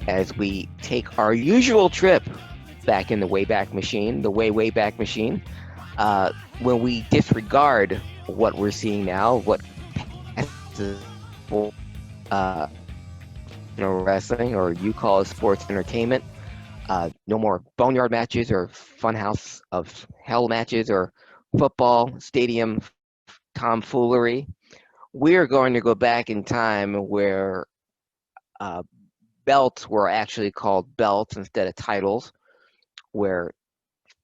as we take our usual trip back in the Wayback Machine, the way back machine, uh, when we disregard what we're seeing now, what passes for uh, wrestling, or you call it sports entertainment. No more boneyard matches or funhouse of hell matches or football stadium tomfoolery. We are going to go back in time where uh, belts were actually called belts instead of titles, where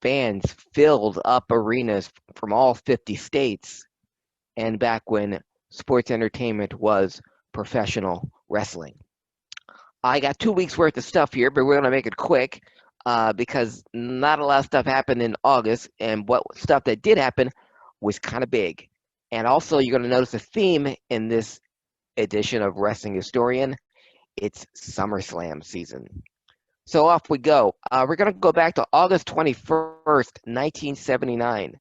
fans filled up arenas from all 50 states, and back when sports entertainment was professional wrestling. I got 2 weeks worth of stuff here, but we're going to make it quick because not a lot of stuff happened in August, and what stuff that did happen was kind of big. And also, you're going to notice a theme in this edition of Wrestling Historian. It's SummerSlam season. So off we go. We're going to go back to August 21st, 1979,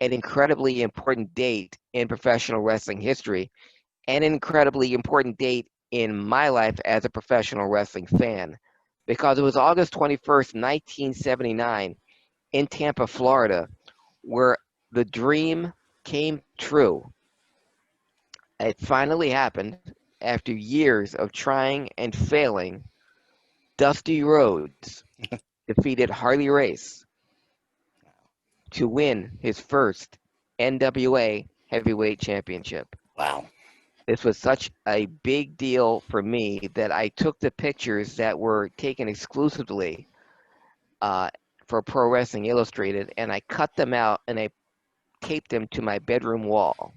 an incredibly important date in professional wrestling history, and an incredibly important date in my life as a professional wrestling fan, because it was August 21st, 1979, in Tampa, Florida, where the dream came true. It finally happened after years of trying and failing. Dusty Rhodes defeated Harley Race to win his first NWA Heavyweight Championship. Wow. This was such a big deal for me that I took the pictures that were taken exclusively uh, for Pro Wrestling Illustrated, and I cut them out and I taped them to my bedroom wall.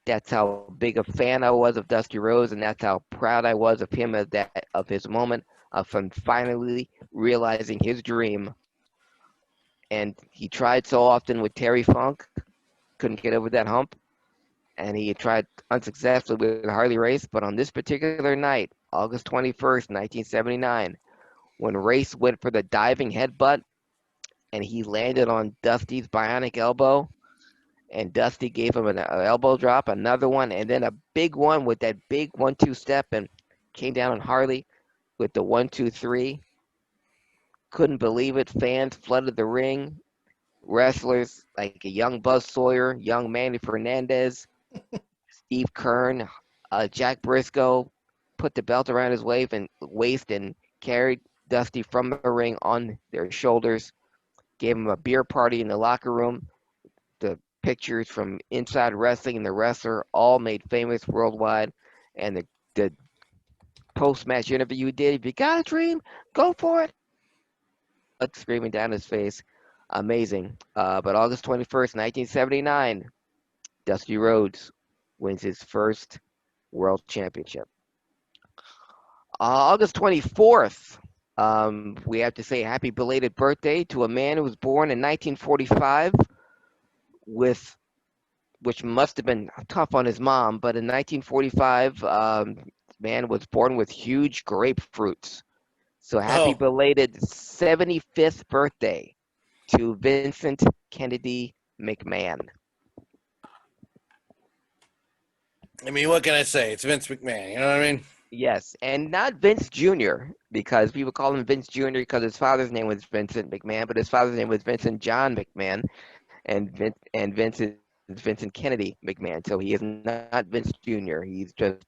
That's how big a fan I was of Dusty Rhodes, and that's how proud I was of him of his moment of finally realizing his dream. And he tried so often with Terry Funk, couldn't get over that hump, and he tried unsuccessfully with Harley Race. But on this particular night, August 21st, 1979, when Race went for the diving headbutt and he landed on Dusty's bionic elbow, and Dusty gave him an elbow drop, another one, and then a big one with that big 1-2 step, and came down on Harley with the 1-2-3. Couldn't believe it. Fans flooded the ring. Wrestlers like a young Buzz Sawyer, young Manny Fernandez, Steve Kern, Jack Briscoe put the belt around his waist and carried Dusty from the ring on their shoulders. Gave him a beer party in the locker room. The pictures from Inside Wrestling and the wrestler all made famous worldwide. And the post-match interview you did, if you got a dream, go for it. Blood screaming down his face. Amazing. But August 21st, 1979, Dusty Rhodes wins his first world championship. August 24th, we have to say happy belated birthday to a man who was born in 1945 with, which must have been tough on his mom, but in 1945, man was born with huge grapefruits. So happy Oh, belated 75th birthday to Vincent Kennedy McMahon. I mean, what can I say? It's Vince McMahon. You know what I mean? Yes, and not Vince Jr., because people call him Vince Jr. because his father's name was Vincent McMahon, but his father's name was Vincent John McMahon, and Vince is Vincent Kennedy McMahon. So he is not Vince Jr. He's just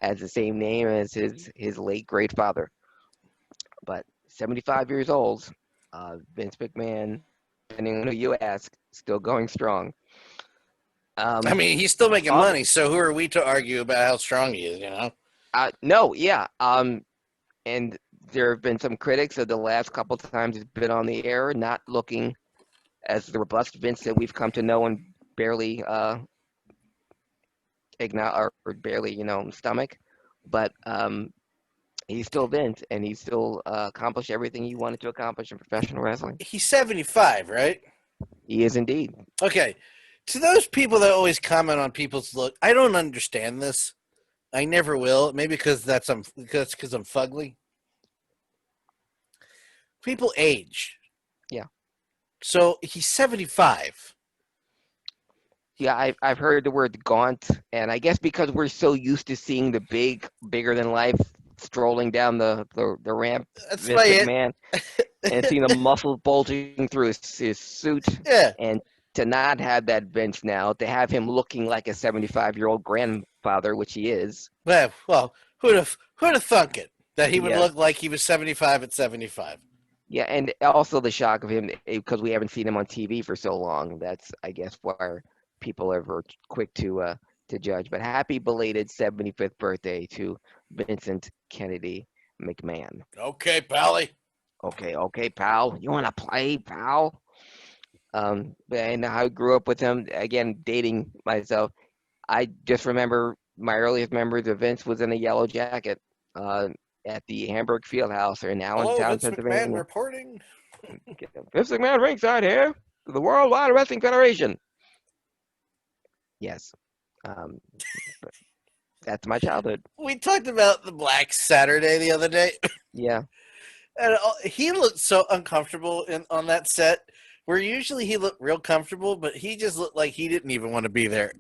has the same name as his late great father. But 75 years old, Vince McMahon, depending on who you ask, still going strong. I Um, mean, he's still making August, money, so who are we to argue about how strong he is, you know? no, yeah. And there have been some critics of the last couple of times he's been on the air, not looking as the robust Vince that we've come to know and barely or barely, stomach. But he's still Vince, and he still accomplished everything he wanted to accomplish in professional wrestling. He's 75, right? He is indeed. Okay. To those people that always comment on people's look, I don't understand this. I never will. Maybe because I'm fugly. People age. Yeah. So he's 75. Yeah, I've heard the word gaunt, and I guess because we're so used to seeing the bigger than life strolling down the ramp, That's Vince my it. McMahon, and seeing the muscles bulging through his suit, Yeah. and to not have that Vince now, to have him looking like a 75-year-old grandfather, which he is. Well, who'd have thunk it that he would Yeah, look like he was 75 at 75? yeah, and also the shock of him because we haven't seen him on TV for so long. That's, I guess, why people are quick to judge. But happy belated 75th birthday to Vincent Kennedy McMahon. Okay, Pally. Okay, okay, pal. You want to play, pal? And I grew up with him. Again, dating myself, I just remember my earliest memories of Vince was in a yellow jacket uh, at the Hamburg Fieldhouse in Hello, Allentown, Vince McMahon Pennsylvania. reporting. Vince McMahon ringside here for the Worldwide Wrestling Federation. Yes, um, but that's my childhood. We talked about the Black Saturday the other day, Yeah. and he looked so uncomfortable on that set. Where usually he looked real comfortable, but he just looked like he didn't even want to be there.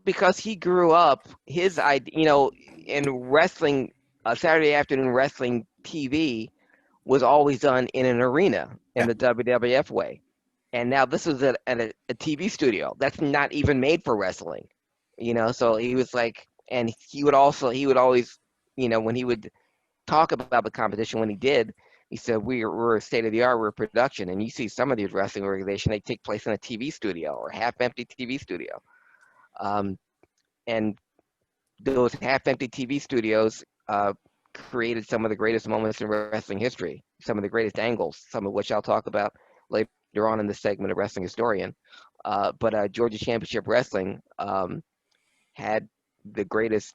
Because he grew up, his idea, in wrestling, Saturday afternoon wrestling TV was always done in an arena in Yeah. the WWF way. And now this is at a TV studio that's not even made for wrestling. So he was like, and he would always, when he would talk about the competition when he did, he said, we're state of the art, we're a production. And you see some of these wrestling organizations, they take place in a TV studio or half empty TV studio. Um, and those half empty TV studios created some of the greatest moments in wrestling history, some of the greatest angles, some of which I'll talk about later on in the segment of Wrestling Historian. But Georgia Championship Wrestling had the greatest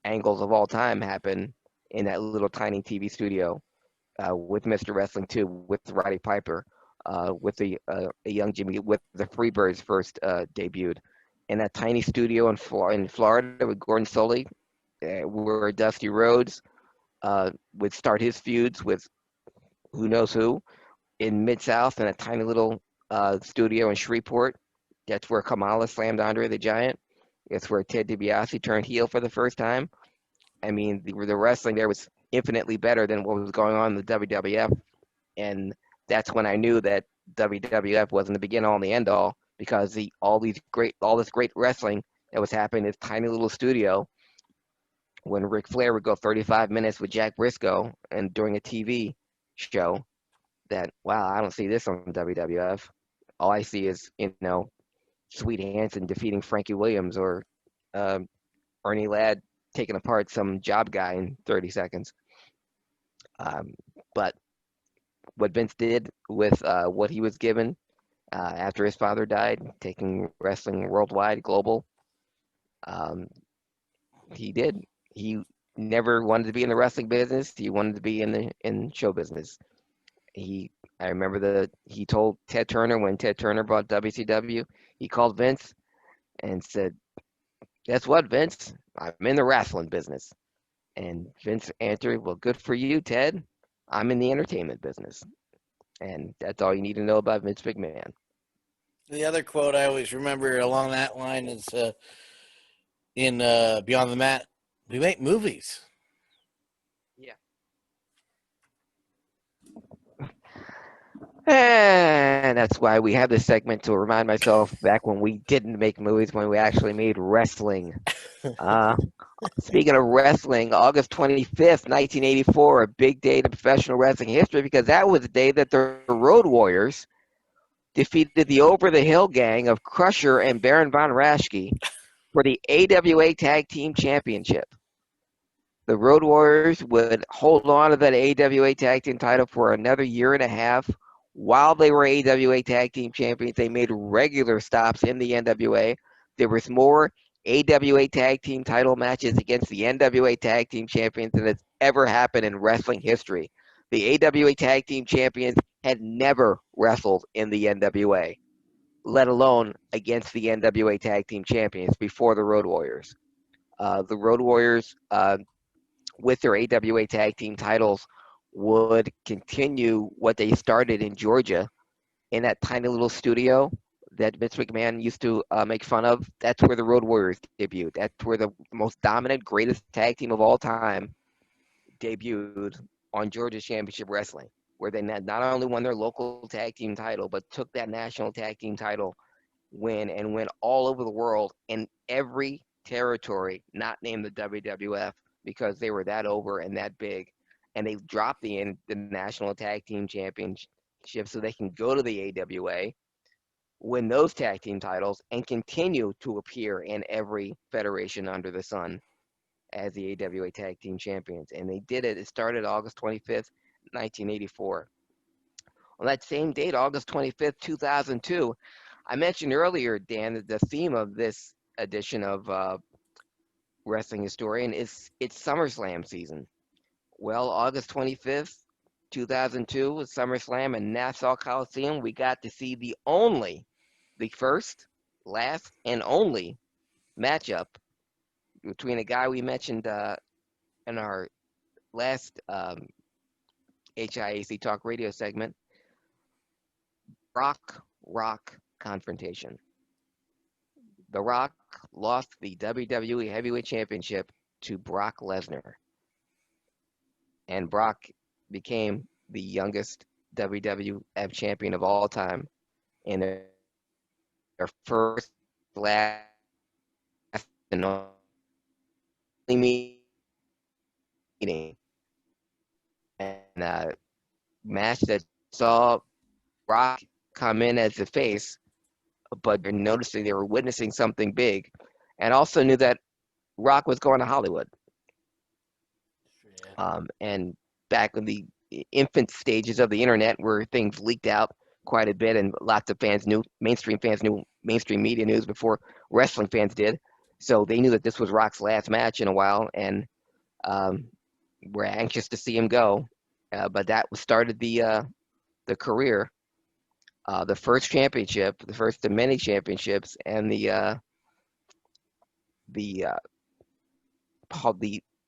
angles of all time happen in that little tiny TV studio with Mr. Wrestling 2, with Roddy Piper, with a young Jimmy, with the Freebirds first debuted. In that tiny studio in Florida with Gordon Solie, where Dusty Rhodes would start his feuds with who knows who in Mid South in a tiny little studio in Shreveport. That's where Kamala slammed Andre the Giant. It's where Ted DiBiase turned heel for the first time. I mean, the wrestling there was infinitely better than what was going on in the WWF, and that's when I knew that WWF wasn't the begin all and the end all because all this great wrestling that was happening in this tiny little studio when Ric Flair would go 35 minutes with Jack Briscoe and during a TV show that, wow, I don't see this on WWF. All I see is, Sweet Hansen defeating Frankie Williams or um, Ernie Ladd taking apart some job guy in 30 seconds. Um, but what Vince did with what he was given after his father died, taking wrestling worldwide, global, um, he did. He never wanted to be in the wrestling business. He wanted to be in show business. I remember he told Ted Turner when Ted Turner bought WCW, he called Vince and said, "Guess what, Vince? I'm in the wrestling business." And Vince answered, "Well, good for you, Ted. I'm in the entertainment business." And that's all you need to know about Vince McMahon. The other quote I always remember along that line is in Beyond the Mat, we make movies. Yeah. And that's why we have this segment to remind myself back when we didn't make movies, when we actually made wrestling. Uh, Speaking of wrestling, August 25th, 1984, a big day in professional wrestling history because that was the day that the Road Warriors defeated the Over the Hill gang of Crusher and Baron von Raschke for the AWA Tag Team Championship. The Road Warriors would hold on to that AWA Tag Team title for another year and a half. While they were AWA Tag Team Champions, they made regular stops in the NWA. There was more AWA Tag Team title matches against the NWA Tag Team Champions than has ever happened in wrestling history. The AWA Tag Team Champions had never wrestled in the NWA, let alone against the NWA Tag Team Champions before the Road Warriors. The Road Warriors, with their AWA Tag Team titles, would continue what they started in Georgia in that tiny little studio that Vince McMahon used to make fun of. That's where the Road Warriors debuted. That's where the most dominant, greatest tag team of all time debuted on Georgia Championship Wrestling, where they not only won their local tag team title, but took that national tag team title win and went all over the world in every territory not named the WWF because they were that over and that big. And they dropped the National Tag Team Championship so they can go to the AWA, win those tag team titles, and continue to appear in every federation under the sun as the AWA Tag Team Champions. And they did it. It started August 25th, 1984. On that same date, August 25th, 2002, I mentioned earlier, Dan, that the theme of this edition of Wrestling Historian is it's SummerSlam season. Well, August 25th, 2002 was SummerSlam in Nassau Coliseum. We got to see the first, last, and only matchup between a guy we mentioned in our last HIAC Talk Radio segment, Rock confrontation. The Rock lost the WWE Heavyweight Championship to Brock Lesnar, and Brock became the youngest WWF champion of all time in their first, last, and only meeting. And match that saw Rock come in as the face, but they're noticing they were witnessing something big, and also knew that Rock was going to Hollywood. And back in the infant stages of the internet, where things leaked out quite a bit, and lots of mainstream fans knew mainstream media news before wrestling fans did. So they knew that this was Rock's last match in a while, and were anxious to see him go. But that started the career. The first championship, the first of many championships, and the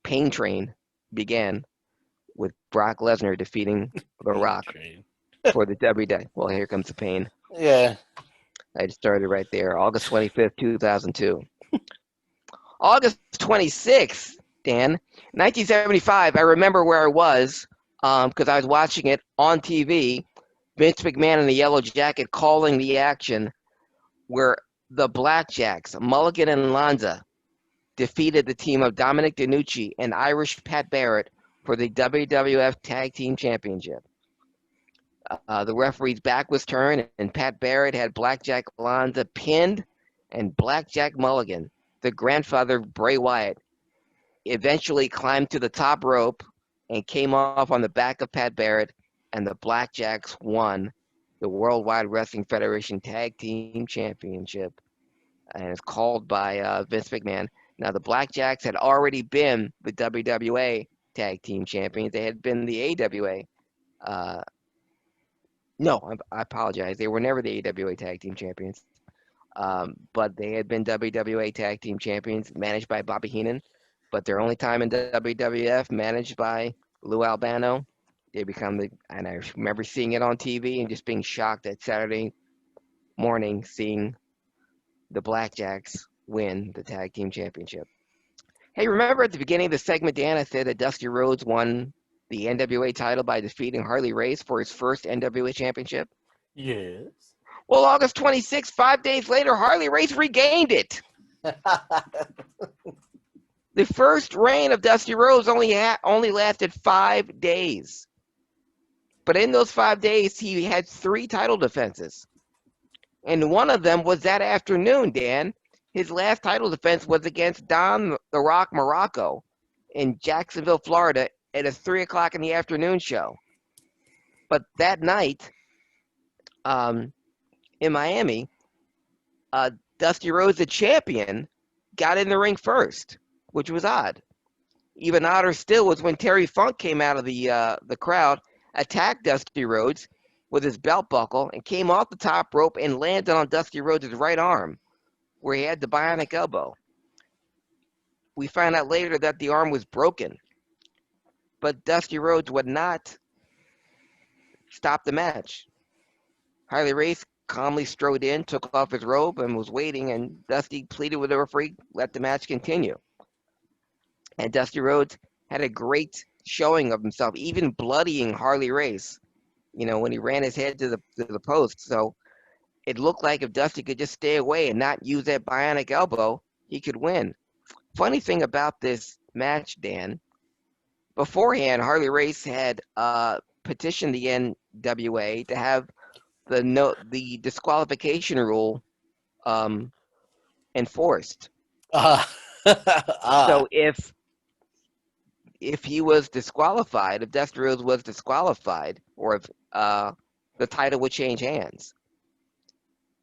pain train began with Brock Lesnar defeating The Rock for the WWE. Well, here comes the pain. Yeah. I started right there, August 25th, 2002. August 26th, Dan, 1975. I remember where I was because I was watching it on TV. Vince McMahon in the yellow jacket calling the action where the Blackjacks, Mulligan and Lanza, defeated the team of Dominic DeNucci and Irish Pat Barrett for the WWF Tag Team Championship. The referee's back was turned, and Pat Barrett had Blackjack Lanza pinned, and Blackjack Mulligan, the grandfather of Bray Wyatt, eventually climbed to the top rope and came off on the back of Pat Barrett, and the Blackjacks won the Worldwide Wrestling Federation Tag Team Championship, and it's called by Vince McMahon. Now, the Blackjacks had already been the WWA Tag Team Champions. They had been the AWA. No, I apologize. They were never the AWA Tag Team Champions. But they had been WWA Tag Team Champions, managed by Bobby Heenan. But their only time in WWF, managed by Lou Albano. They become and I remember seeing it on TV and just being shocked that Saturday morning seeing the Blackjacks win the Tag Team Championship. Hey, remember at the beginning of the segment, Dan, I said that Dusty Rhodes won the NWA title by defeating Harley Race for his first NWA championship? Yes. Well, August 26th, 5 days later, Harley Race regained it. The first reign of Dusty Rhodes only lasted 5 days. But in those 5 days, he had 3 title defenses. And one of them was that afternoon, Dan. His last title defense was against Don the Rock Morocco in Jacksonville, Florida, at a 3 o'clock in the afternoon show. But that night, in Miami, Dusty Rhodes, the champion, got in the ring first, which was odd. Even odder still was when Terry Funk came out of the crowd, attacked Dusty Rhodes with his belt buckle, and came off the top rope and landed on Dusty Rhodes' right arm, where he had the bionic elbow. We found out later that the arm was broken, but Dusty Rhodes would not stop the match. Harley Race calmly strode in, took off his robe, and was waiting. And Dusty pleaded with the referee, let the match continue. And Dusty Rhodes had a great showing of himself, even bloodying Harley Race. When he ran his head to the post. So it looked like if Dusty could just stay away and not use that bionic elbow, he could win. Funny thing about this match, Dan, beforehand, Harley Race had petitioned the NWA to have the disqualification rule enforced. Ah. So if he was disqualified, if Dusty Rhodes was disqualified, or if the title would change hands,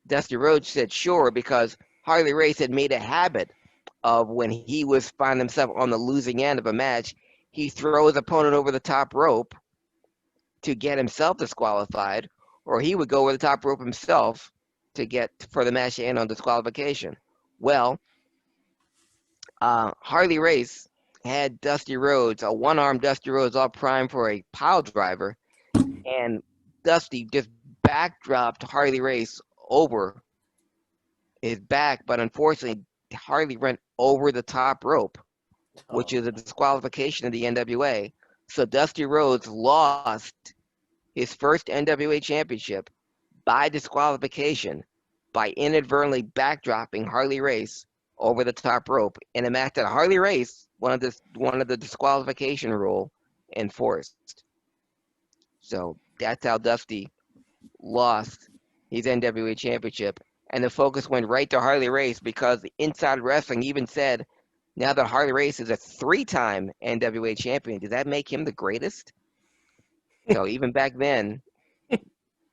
Dusty Rhodes said sure, because Harley Race had made a habit of when he was finding himself on the losing end of a match, he throw his opponent over the top rope to get himself disqualified, or he would go over the top rope himself for the match to end on disqualification. Well, Harley Race had Dusty Rhodes, a one-armed Dusty Rhodes, all primed for a pile driver, and Dusty just backdropped Harley Race over his back, but unfortunately, Harley went over the top rope, which is a disqualification of the NWA. So Dusty Rhodes lost his first NWA championship by disqualification by inadvertently backdropping Harley Race over the top rope in a match that Harley Race wanted the disqualification rule enforced. So that's how Dusty lost his NWA championship. And the focus went right to Harley Race, because Inside Wrestling even said, now that Harley Race is a 3-time NWA champion, does that make him the greatest? So even back then,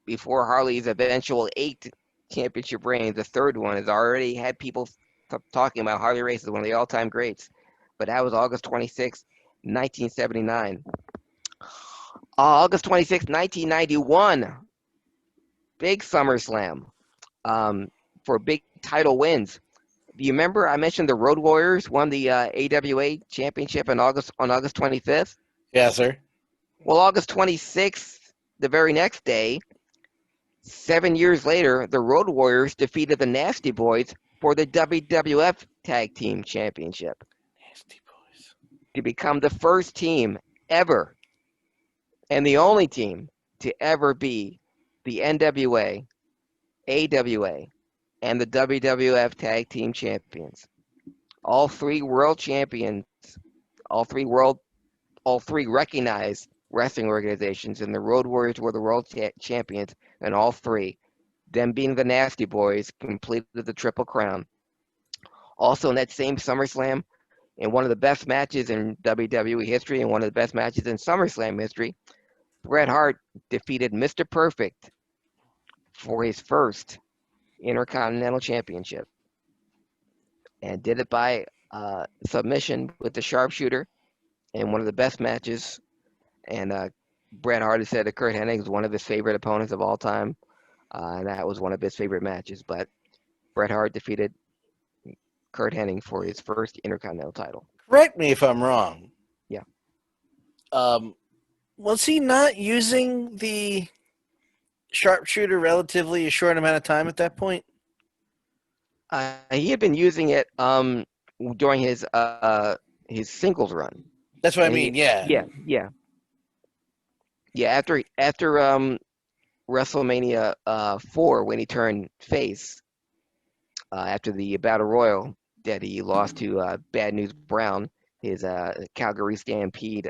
before Harley's eventual 8 championship reign, the third one has already had people talking about Harley Race as one of the all-time greats. But that was August 26, 1979. August 26, 1991, big Summerslam for big title wins. Do you remember I mentioned the Road Warriors won the AWA championship on August 25th? Yes, sir. Well, August 26th, the very next day, 7 years later, the Road Warriors defeated the Nasty Boys for the WWF Tag Team Championship Nasty Boys. to become the first team ever and the only team to ever be the NWA, AWA, and the WWF Tag Team Champions. All 3 world champions, all three recognized wrestling organizations, and the Road Warriors were the world champions, and all 3, them being the Nasty Boys, completed the Triple Crown. Also in that same SummerSlam, in one of the best matches in WWE history and one of the best matches in SummerSlam history, Bret Hart defeated Mr. Perfect for his first Intercontinental Championship, and did it by submission with the sharpshooter in one of the best matches. And Bret Hart has said that Kurt Hennig is one of his favorite opponents of all time, and that was one of his favorite matches. But Bret Hart defeated Kurt Hennig for his first Intercontinental title. Correct me if I'm wrong. Yeah. Was he not using the sharpshooter relatively a short amount of time at that point? He had been using it during his singles run. That's what I mean. Yeah. After WrestleMania 4, when he turned face, after the Battle Royal that he lost to Bad News Brown, his Calgary Stampede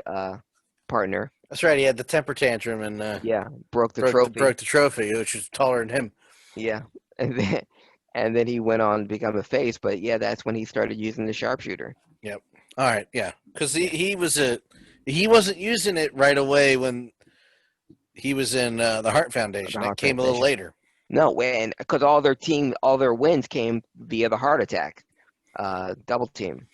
partner. That's right. He had the temper tantrum and broke the trophy. Broke the trophy, which was taller than him. Yeah, and then he went on to become a face. But yeah, that's when he started using the sharpshooter. Yep. All right. Yeah, because he wasn't using it right away when he was in the Hart Foundation. That came a little later. No, and because all their wins came via the Heart Attack, double team,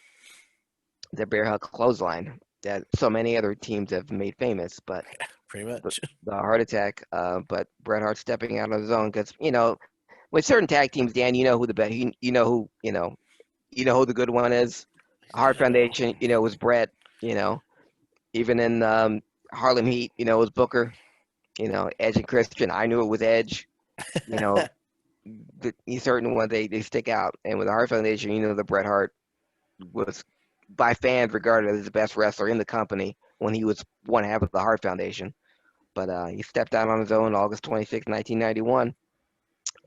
the bear hug clothesline that so many other teams have made famous, but pretty much the Heart Attack. But Bret Hart stepping out on his own, because with certain tag teams, Dan, you know who the best, you know who the good one is. Heart Foundation, was Bret. Even in Harlem Heat, it was Booker. Edge and Christian. I knew it was Edge. certain ones they stick out. And with the Hart Foundation, the Bret Hart was by fans regarded as the best wrestler in the company when he was one half of the Hart Foundation. But he stepped out on his own August 26, 1991,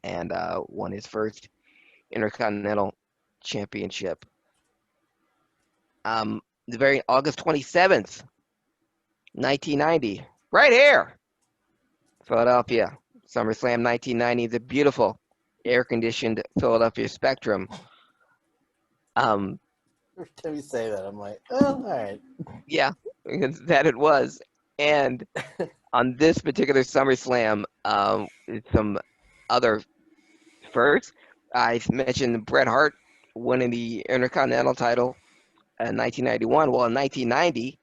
and won his first Intercontinental Championship. The very August 27th, 1990, right here, Philadelphia, SummerSlam 1990, the beautiful air-conditioned Philadelphia Spectrum. Um, Every time you say that, I'm like, oh, all right. yeah, that it was. And on this particular SummerSlam, some other firsts. I mentioned Bret Hart winning the Intercontinental title in 1991. Well, in 1990,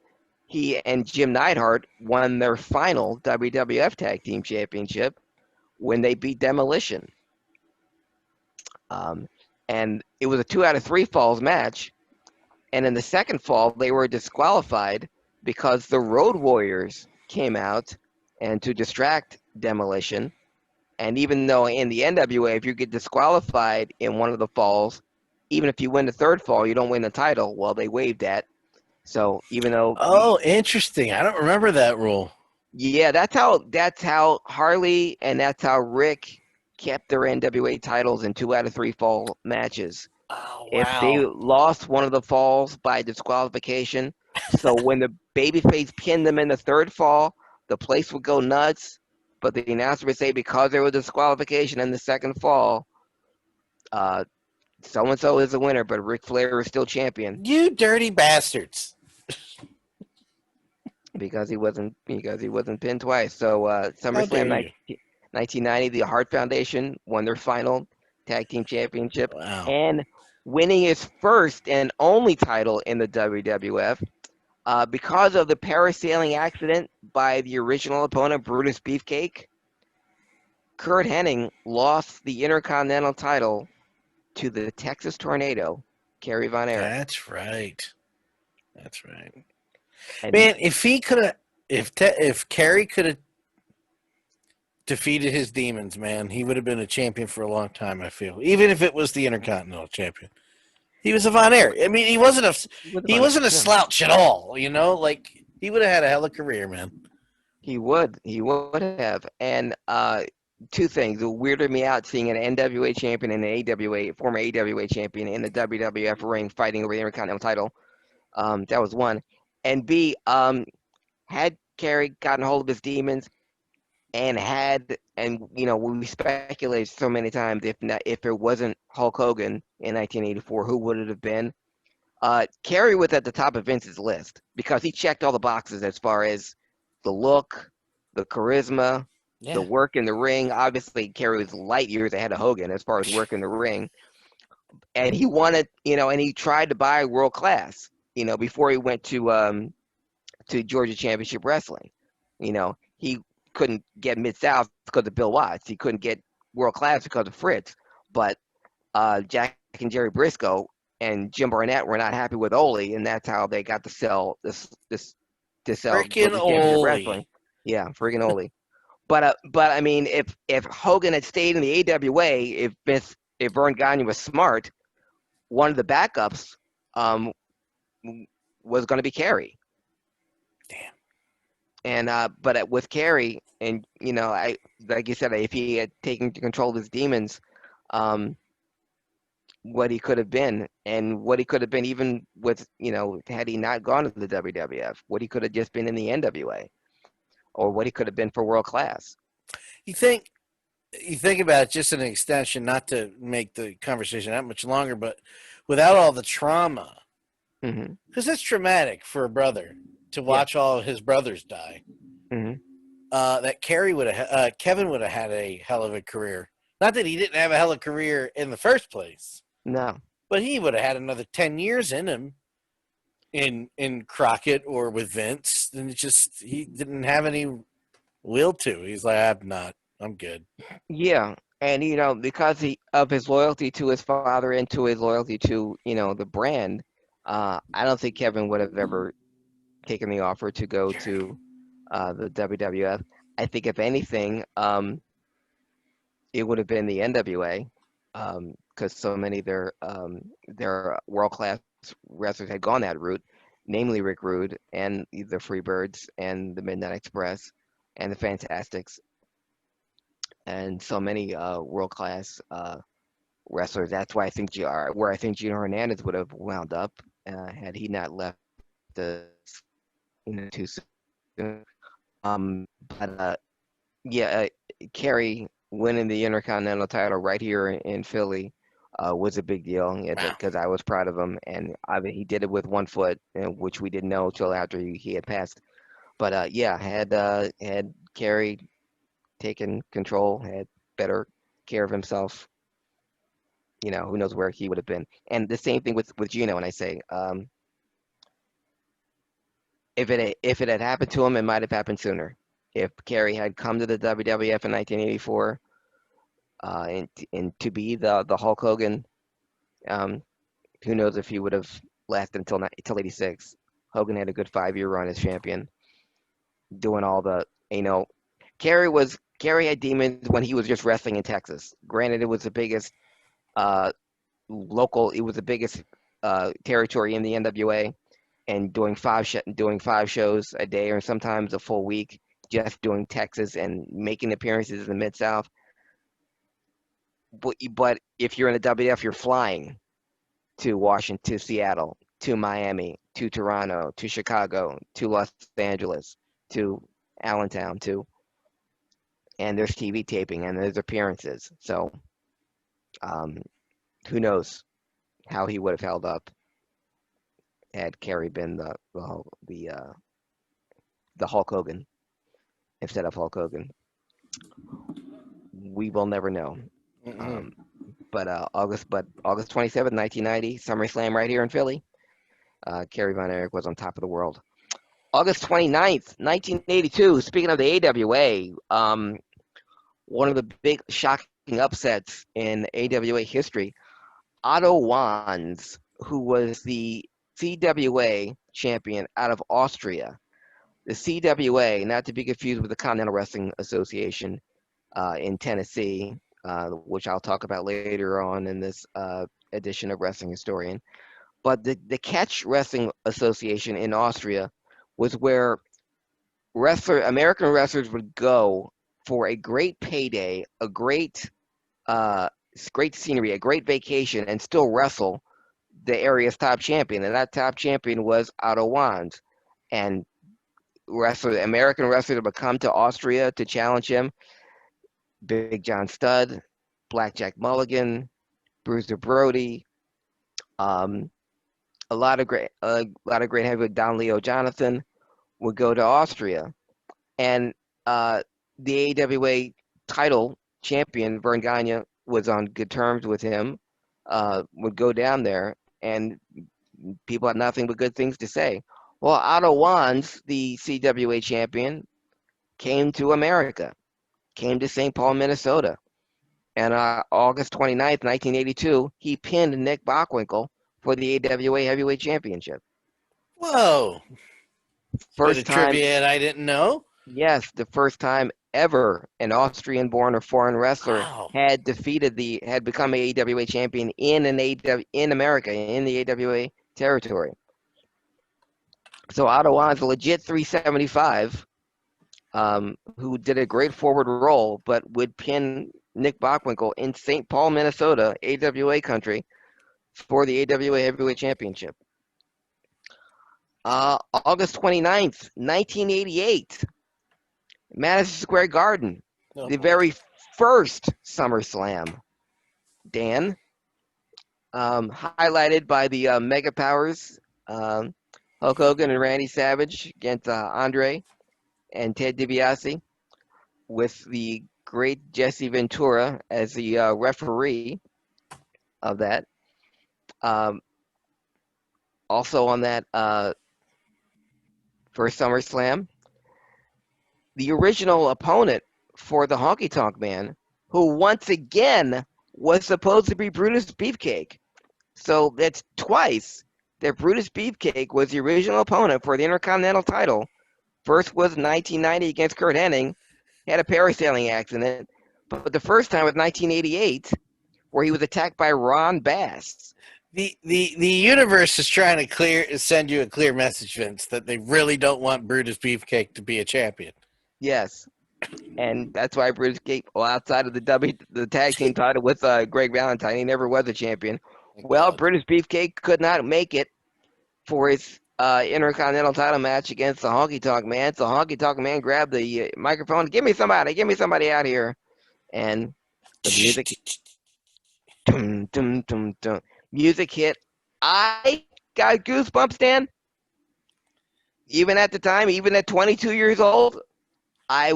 he and Jim Neidhart won their final WWF Tag Team Championship when they beat Demolition. Um, and it was a 2 out of 3 falls match. And in the second fall, they were disqualified because the Road Warriors came out and to distract Demolition. And even though in the NWA, if you get disqualified in one of the falls, even if you win the third fall, you don't win the title. Well, they waived that. So even though Oh, interesting. I don't remember that rule. yeah, that's how Harley and that's how Rick kept their NWA titles in 2 out of 3 fall matches. Oh, If they wow. lost one of the falls by disqualification, so when the babyface pinned them in the third fall, the place would go nuts. But the announcer would say because there was disqualification in the second fall, uh, so and so is the winner, but Ric Flair is still champion You dirty bastards. because he wasn't pinned twice. So How SummerSlam dare you? 1990, the Hart Foundation won their final tag team championship Wow. and winning his first and only title in the WWF. Because of the parasailing accident by the original opponent, Brutus Beefcake, Kurt Hennig lost the Intercontinental title to the Texas Tornado, Kerry Von Erich. That's right. That's right. And Man, if he could have, if Kerry could have defeated his demons, man, he would have been a champion for a long time. I feel, even if it was the Intercontinental Champion, he was a Von Erich. I mean, he wasn't a yeah, slouch at all. Like he would have had a hell of a career, man. he would have. And two things. It weirded me out seeing an NWA champion and an former AWA champion in the WWF ring fighting over the Intercontinental title. That was one. And B, had Kerry gotten hold of his demons we speculated so many times if it wasn't Hulk Hogan in 1984, who would it have been? Kerry was at the top of Vince's list because he checked all the boxes as far as the look, the charisma, the Yeah. work in the ring. Obviously, Kerry was light years ahead of Hogan as far as work in the ring, and he wanted, and he tried to buy world class, before he went to Georgia Championship Wrestling. He couldn't get Mid South because of Bill Watts. He couldn't get world class because of Fritz. But Jack and Jerry Briscoe and Jim Barnett were not happy with Ole, and that's how they got to sell this to sell Freaking Georgia Championship Ole. Wrestling. Yeah, friggin' Ole. But I mean, if Hogan had stayed in the AWA, if Vern Gagne was smart, one of the backups um, was going to be Kerry. Damn. And but with Kerry, and I like you said, if he had taken control of his demons, um, what he could have been, and what he could have been even with had he not gone to the WWF, what he could have just been in the NWA, or what he could have been for world class. You think you think about it, just an extension, not to make the conversation that much longer, but without all the trauma, Hmm. because it's traumatic for a brother to Yeah. watch all of his brothers die. Hmm. That Kevin would have had a hell of a career. Not that he didn't have a hell of a career in the first place, No. but he would have had another 10 years in him in Crockett or with Vince. And he didn't have any will to. He's like, I'm good. Yeah. And because of his loyalty to his father and to his loyalty to the brand, I don't think Kevin would have ever taken the offer to go to the WWF. I think if anything, it would have been the NWA, because so many of their world class wrestlers had gone that route, namely Rick Rude and the Freebirds and the Midnight Express and the Fantastics, and so many world class wrestlers. That's why I think where I think Gino Hernandez would have wound up had he not left the too soon. But yeah, Kerry winning the Intercontinental title right here in Philly was a big deal Wow. because I was proud of him, and he did it with one foot, which we didn't know till after he had passed. But yeah, had Kerry taken control, had better care of himself, who knows where he would have been. And the same thing with Gino. And I say, if it had happened to him, it might have happened sooner. If Kerry had come to the WWF in 1984, and to be the Hulk Hogan, um, who knows if he would have lasted until '86. Hogan had a good 5-year run as champion, doing all the you know. Kerry had demons when he was just wrestling in Texas. Granted, it was the biggest uh, it was the biggest territory in the NWA, and doing 5 shows a day or sometimes a full week, just doing Texas and making appearances in the Mid South. But if you're in the WWF, you're flying to Washington, to Seattle, to Miami, to Toronto, to Chicago, to Los Angeles, to Allentown, and there's TV taping and there's appearances. So um, who knows how he would have held up had Kerry been the Hulk Hogan instead of Hulk Hogan. We will never know. Mm-mm. Um, August 27th, 1990, SummerSlam right here in Philly. Kerry Von Erich was on top of the world. August 29th, 1982. Speaking of the AWA, one of the big shocking upsets in AWA history. Otto Wanz, who was the CWA champion out of Austria. The CWA, not to be confused with the Continental Wrestling Association in Tennessee, which I'll talk about later on in this edition of Wrestling Historian. But the Catch Wrestling Association in Austria was where American wrestlers would go for a great payday, a uh, great scenery, a great vacation, and still wrestle the area's top champion. And that top champion was Otto Wanz. And American wrestlers would come to Austria to challenge him. Big John Studd, Blackjack Mulligan, Bruiser Brody, um, a lot of great heavyweight. Don Leo Jonathan would go to Austria, and the AWA title champion Vern Gagne was on good terms with him. Would go down there, and people had nothing but good things to say. Well, Otto Wanz, the CWA champion, came to America, came to St. Paul, Minnesota. And August 29th, 1982, he pinned Nick Bockwinkel for the AWA Heavyweight Championship. Whoa. Bit First of time, trivia I didn't know. yes, the first time ever an Austrian-born or foreign wrestler Wow. had become a AWA champion in America, in the AWA territory. So Ottawa is a legit 375, who did a great forward roll, but would pin Nick Bockwinkel in St. Paul, Minnesota, AWA country, for the AWA Heavyweight Championship. August 29th, 1988, Madison Square Garden, Oh the boy. very first SummerSlam. Dan, highlighted by the Mega Powers, Hulk Hogan and Randy Savage against Andre and Ted DiBiase, with the great Jesse Ventura as the referee of that. Um, Also on that first SummerSlam, the original opponent for the Honky Tonk Man, who once again was supposed to be Brutus Beefcake. So that's twice that Brutus Beefcake was the original opponent for the Intercontinental title. First was 1990 against Kurt Hennig, had a parasailing accident, But the first time was 1988, where he was attacked by Ron Bass. The universe is trying to send you a clear message, Vince, that they really don't want Brutus Beefcake to be a champion. Yes. And that's why Brutus Beefcake, well, outside of the tag team title with Greg Valentine, he never was a champion. Thank Well, God. Brutus Beefcake could not make it for his Intercontinental title match against the Honky Tonk Man. So Honky Tonk Man grabbed the microphone. Give me somebody out here. And the music, dum, dum, dum, dum, music hit. I got goosebumps, Dan. Even at the time, even at 22 years old, I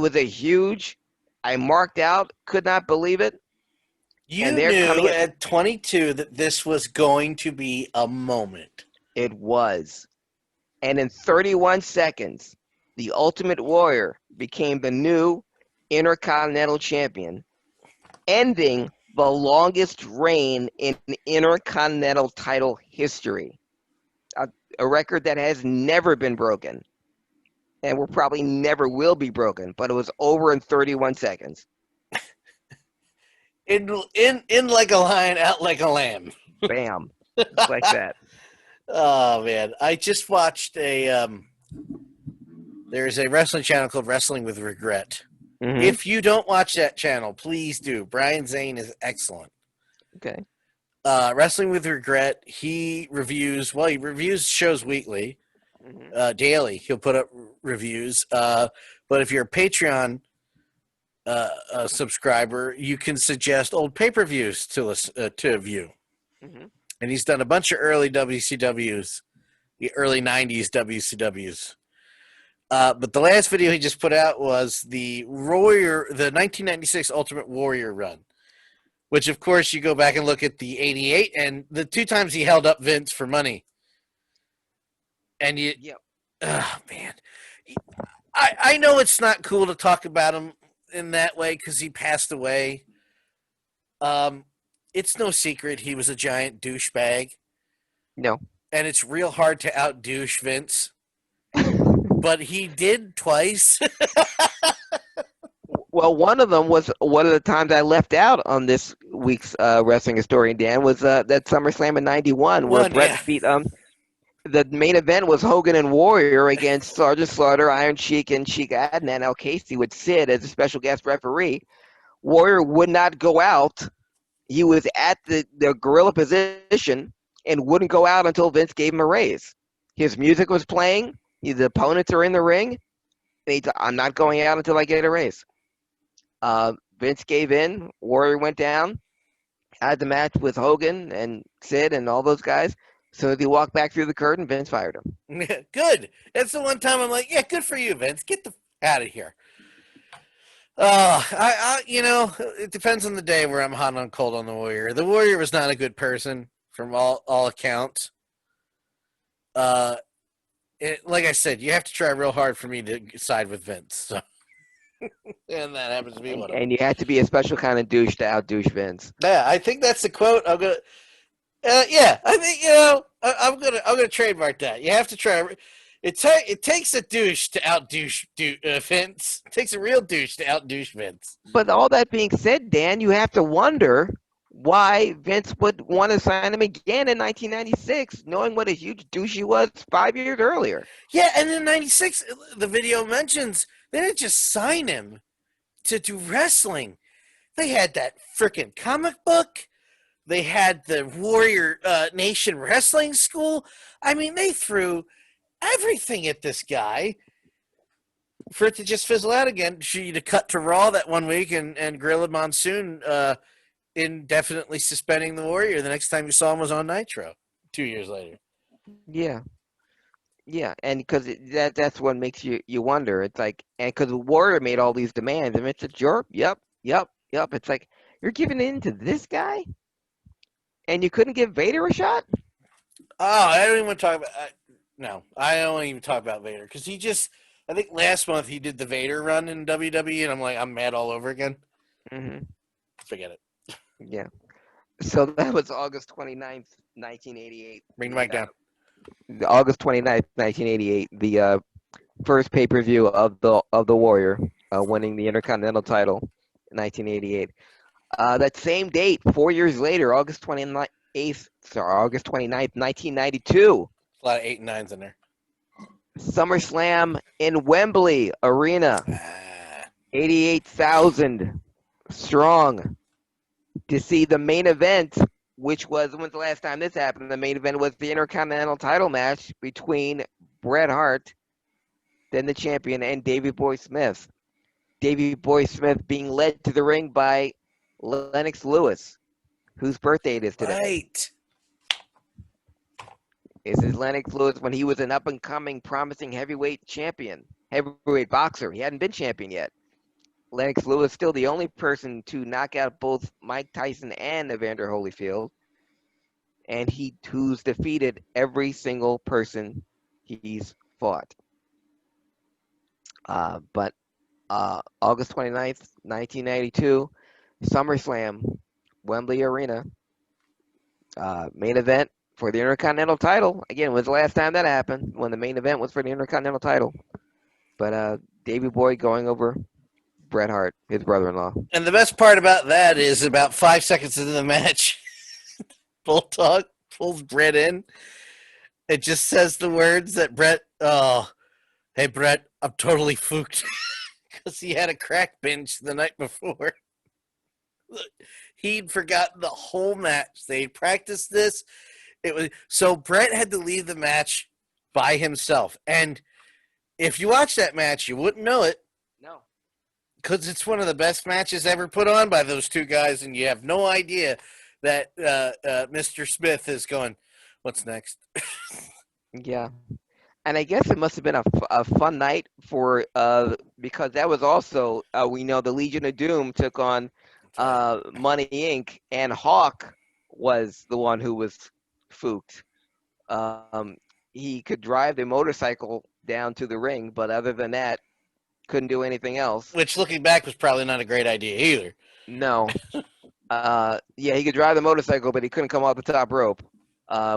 marked out, could not believe it. You And they're coming knew in. at 22 that this was going to be a moment. It was. And in 31 seconds, the Ultimate Warrior became the new Intercontinental Champion, ending the longest reign in Intercontinental title history. A record that has never been broken. And will probably never will be broken, but it was over in 31 seconds. In like a lion, out like a lamb. Bam. Just like that. Oh man, I just watched there's a wrestling channel called Wrestling with Regret. Mm-hmm. If you don't watch that channel, please do. Brian Zane is excellent. Okay. Wrestling with Regret, he reviews shows weekly, daily. He'll put up reviews. But if you're a Patreon subscriber, you can suggest old pay-per-views to view. Mm-hmm. And he's done a bunch of early WCWs, the early 90s WCWs. But the last video he just put out was the 1996 Ultimate Warrior run, which, of course, you go back and look at the 88 and the two times he held up Vince for money. And oh, man. I know it's not cool to talk about him in that way because he passed away. It's no secret he was a giant douchebag. No. And it's real hard to out-douche Vince. But he did twice. Well, one of them was one of the times I left out on this week's Wrestling Historian, Dan, was that SummerSlam in '91 where Bret beat the main event was Hogan and Warrior against Sergeant Slaughter, Iron Sheik, and Sheik Adnan El Casey with Sid as a special guest referee. Warrior would not go out. He was at the gorilla position and wouldn't go out until Vince gave him a raise. His music was playing. The opponents are in the ring. I'm not going out until I get a raise. Vince gave in. Warrior went down. Had the match with Hogan and Sid and all those guys. So as he walked back through the curtain, Vince fired him. Good. That's the one time I'm like, yeah, good for you, Vince. Get the out of here. It depends on the day where I'm hot on cold on the Warrior. The Warrior was not a good person from all accounts. Like I said, you have to try real hard for me to side with Vince. So. And that happens to be one of them. And you have to be a special kind of douche to out-douche Vince. Yeah, I think that's the quote. I'm gonna. I think I'm gonna trademark that. You have to try. It takes a douche to out-douche Vince. It takes a real douche to out-douche Vince. But all that being said, Dan, you have to wonder why Vince would want to sign him again in 1996, knowing what a huge douche he was 5 years earlier. Yeah, and in 96, the video mentions they didn't just sign him to do wrestling. They had that freaking comic book. They had the Warrior Nation Wrestling School. I mean, they threw everything at this guy for it to just fizzle out again. She to cut to Raw that one week and Gorilla Monsoon indefinitely suspending the Warrior. The next time you saw him was on Nitro 2 years later. Yeah. Yeah, and because that's what makes you wonder. It's like, and because Warrior made all these demands, and it's a jerk. Yep. It's like, you're giving in to this guy? And you couldn't give Vader a shot? Oh, I don't even want to talk about no, I don't even talk about Vader because I think last month he did the Vader run in WWE, and I'm like, I'm mad all over again. Mm-hmm. Forget it. Yeah. So that was August 29th, 1988. Bring the mic down. August 29th, 1988, the first pay-per-view of the Warrior, winning the Intercontinental title 1988. That same date, 4 years later, August 29th, 1992, A lot of 8 and 9s in there. SummerSlam in Wembley Arena, Ah, 88,000 strong, to see the main event, which was, when's the last time this happened? The main event was the Intercontinental title match between Bret Hart, then the champion, and Davey Boy Smith. Davey Boy Smith being led to the ring by Lennox Lewis, whose birthday it is today. right. This is Lennox Lewis when he was an up-and-coming, promising heavyweight boxer. He hadn't been champion yet. Lennox Lewis still the only person to knock out both Mike Tyson and Evander Holyfield, and who's defeated every single person he's fought. But August 29th, 1992, SummerSlam, Wembley Arena, main event for the Intercontinental title. Again, was the last time that happened, when the main event was for the Intercontinental title. But Davey Boy going over Bret Hart, his brother-in-law. And the best part about that is about 5 seconds into the match, Bulldog pulls Bret in. It just says the words that Bret, hey, Bret, I'm totally fooked. Because he had a crack binge the night before. He'd forgotten the whole match. They practiced this. So Bret had to leave the match by himself. And if you watch that match, you wouldn't know it. No. Because it's one of the best matches ever put on by those two guys, and you have no idea that Mr. Smith is going, what's next? Yeah. And I guess it must have been a fun night for because that was also, we know the Legion of Doom took on Money Inc., and Hawk was the one who was fooked. He could drive the motorcycle down to the ring, but other than that, couldn't do anything else. Which, looking back, was probably not a great idea either. No. Yeah, he could drive the motorcycle, but he couldn't come off the top rope,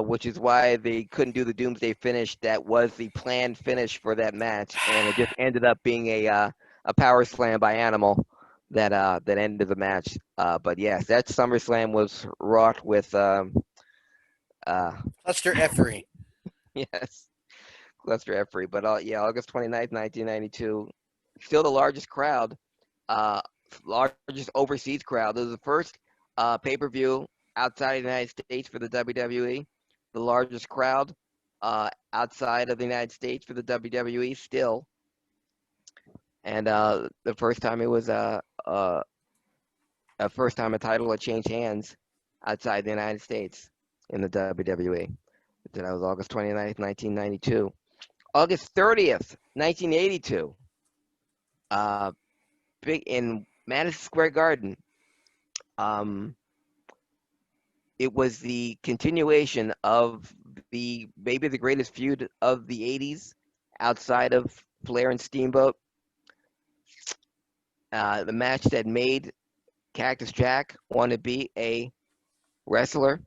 which is why they couldn't do the Doomsday finish. That was the planned finish for that match, and it just ended up being a power slam by Animal that ended the match. But yes, that SummerSlam was wrought with Cluster effery. yes, cluster effery. But yeah, August 29th, 1992, still the largest crowd, largest overseas crowd. This was the first pay-per-view outside of the United States for the WWE. The largest crowd outside of the United States for the WWE still. And the first time it was first time a title had changed hands outside the United States in the WWE. That was August 29th, 1992. August 30th, 1982. Big in Madison Square Garden. It was the continuation of maybe the greatest feud of the 80s outside of Flair and Steamboat. The match that made Cactus Jack want to be a wrestler.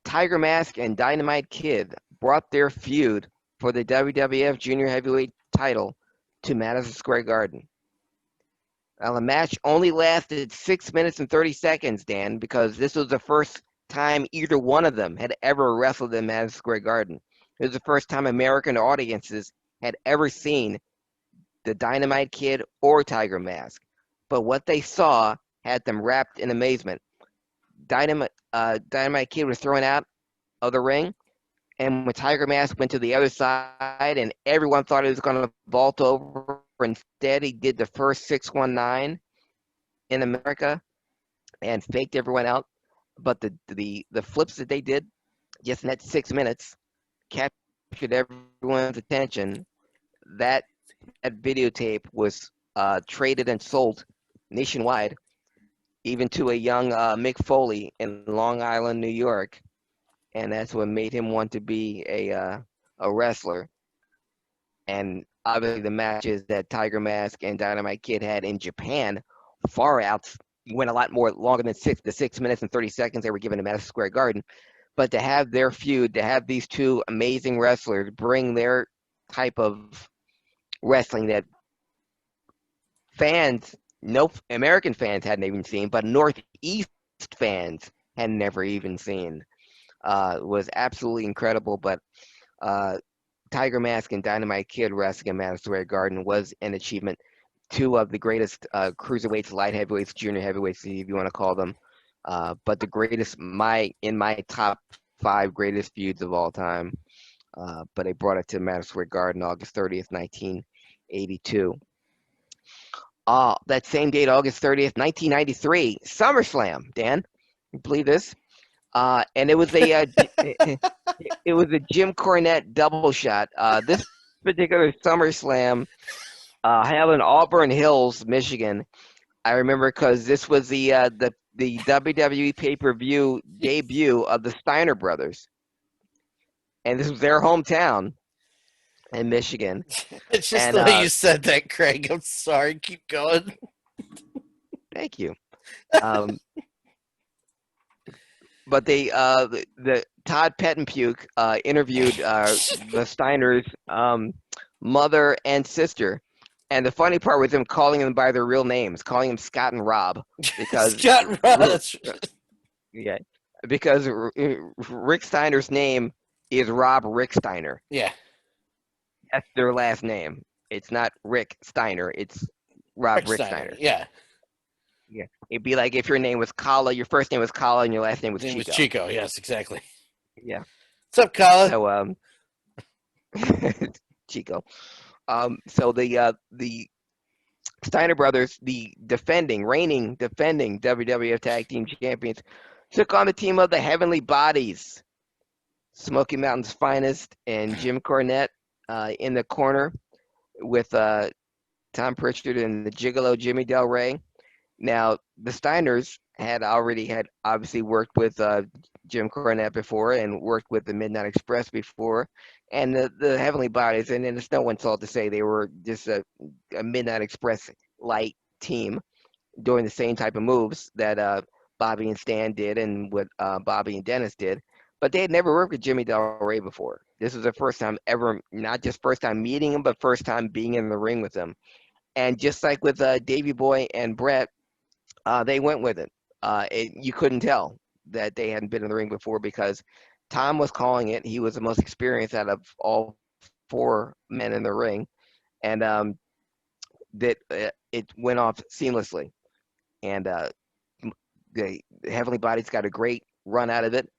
Tiger Mask and Dynamite Kid brought their feud for the WWF Junior Heavyweight title to Madison Square Garden. Now, the match only lasted 6 minutes and 30 seconds, Dan, because this was the first time either one of them had ever wrestled in Madison Square Garden. It was the first time American audiences had ever seen the Dynamite Kid or Tiger Mask. But what they saw had them wrapped in amazement. Dynamite Kid was thrown out of the ring, and when Tiger Mask went to the other side and everyone thought he was going to vault over, instead he did the first 619 in America and faked everyone out. But the flips that they did just in that 6 minutes captured everyone's attention. That videotape was traded and sold nationwide, even to a young Mick Foley in Long Island, New York, and that's what made him want to be a wrestler. And obviously, the matches that Tiger Mask and Dynamite Kid had in Japan far out went a lot more longer than the 6 minutes and 30 seconds they were given in Madison Square Garden. But to have their feud, to have these two amazing wrestlers bring their type of wrestling that fans no American fans hadn't even seen, but Northeast fans had never even seen. Was absolutely incredible. But uh, Tiger Mask and Dynamite Kid wrestling in Madison Square Garden was an achievement. Two of the greatest cruiserweights, light heavyweights, junior heavyweights, if you want to call them. But the greatest, in my top five greatest feuds of all time. But they brought it to Madison Square Garden August 30th, 1982. That same date, August 30th, 1993, SummerSlam. Dan, you believe this? And it was it was a Jim Cornette double shot. This particular SummerSlam held in Auburn Hills, Michigan. I remember because this was the WWE pay-per-view debut of the Steiner brothers, and this was their hometown in Michigan. It's just And the way you said that, Craig. I'm sorry. Keep going. thank you. Um, but the Todd Pettenpuke interviewed the Steiners' mother and sister. And the funny part was him calling them by their real names, calling them Scott and Rob, because Scott Ross. yeah, because Rick Steiner's name is Rob Rick Steiner. Yeah. That's their last name. It's not Rick Steiner. It's Rob Rick Steiner. Yeah. Yeah. It'd be like if your name was Kala, your first name was Kala, and your last name was His name Chico. was Chico. Yes, exactly. Yeah. What's up, Kala? So Chico. So the Steiner brothers, the reigning defending WWF Tag Team Champions, took on the team of the Heavenly Bodies, Smoky Mountain's finest, and Jim Cornette in the corner with Tom Pritchard and the Gigolo Jimmy Del Rey. Now, the Steiners had obviously worked with Jim Cornette before and worked with the Midnight Express before, and the Heavenly Bodies, and it's no insult to say they were just a Midnight Express light team doing the same type of moves that Bobby and Stan did and what Bobby and Dennis did. But they had never worked with Jimmy Del Rey before. This was their first time ever, not just first time meeting him, but first time being in the ring with him. And just like with Davey Boy and Brett, they went with it. You couldn't tell that they hadn't been in the ring before because Tom was calling it. He was the most experienced out of all four men in the ring, and that it went off seamlessly. And the Heavenly Bodies got a great run out of it,